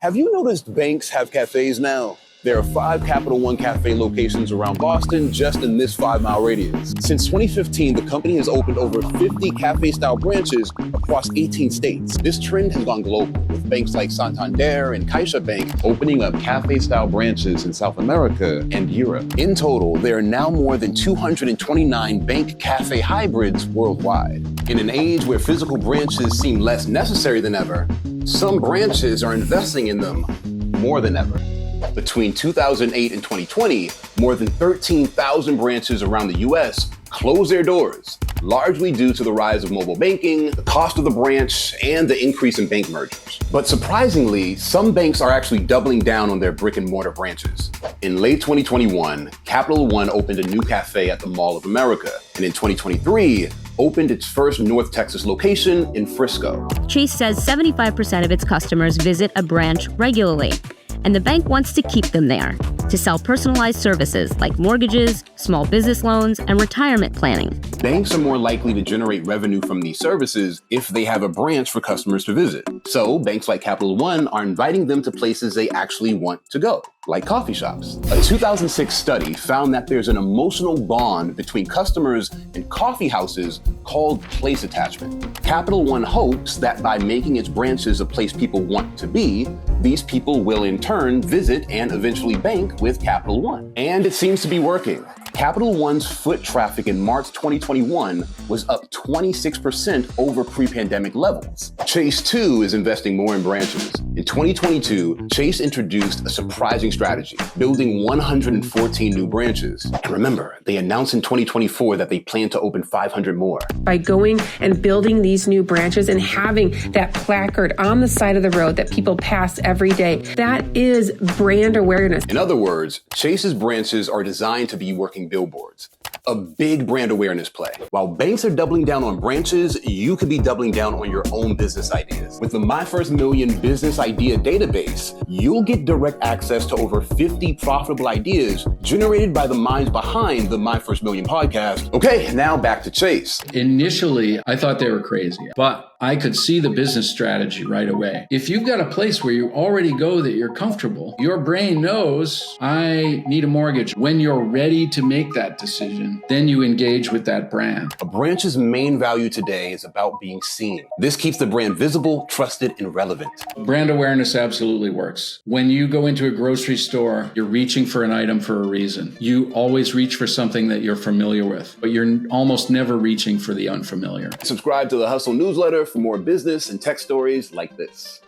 Have you noticed banks have cafes now? There are 5 Capital One Cafe locations around Boston just in this 5-mile radius. Since 2015, the company has opened over 50 cafe-style branches across 18 states. This trend has gone global, with banks like Santander and CaixaBank opening up cafe-style branches in South America and Europe. In total, there are now more than 229 bank cafe hybrids worldwide. In an age where physical branches seem less necessary than ever, some branches are investing in them more than ever. Between 2008 and 2020, more than 13,000 branches around the US closed their doors, largely due to the rise of mobile banking, the cost of the branch, and the increase in bank mergers. But surprisingly, some banks are actually doubling down on their brick and mortar branches. In late 2021, Capital One opened a new cafe at the Mall of America, and in 2023, opened its first North Texas location in Frisco. Chase says 75% of its customers visit a branch regularly, and the bank wants to keep them there to sell personalized services like mortgages, small business loans, and retirement planning. Banks are more likely to generate revenue from these services if they have a branch for customers to visit. So banks like Capital One are inviting them to places they actually want to go, like coffee shops. A 2006 study found that there's an emotional bond between customers and coffee houses called place attachment. Capital One hopes that by making its branches a place people want to be, these people will in turn visit and eventually bank with Capital One. And it seems to be working. Capital One's foot traffic in March 2021 was up 26% over pre-pandemic levels. Chase, too, is investing more in branches. In 2022, Chase introduced a surprising strategy, building 114 new branches. And remember, they announced in 2024 that they plan to open 500 more. By going and building these new branches and having that placard on the side of the road that people pass every day, that is brand awareness. In other words, Chase's branches are designed to be working billboards, a big brand awareness play. While banks are doubling down on branches, you could be doubling down on your own business ideas. With the My First Million Business Idea Database, you'll get direct access to over 50 profitable ideas generated by the minds behind the My First Million podcast. Okay, now back to Chase. Initially, I thought they were crazy, but I could see the business strategy right away. If you've got a place where you already go that you're comfortable, your brain knows I need a mortgage. When you're ready to make that decision, then you engage with that brand. A branch's main value today is about being seen. This keeps the brand visible, trusted, and relevant. Brand awareness absolutely works. When you go into a grocery store, you're reaching for an item for a reason. You always reach for something that you're familiar with, but you're almost never reaching for the unfamiliar. Subscribe to the Hustle newsletter for more business and tech stories like this.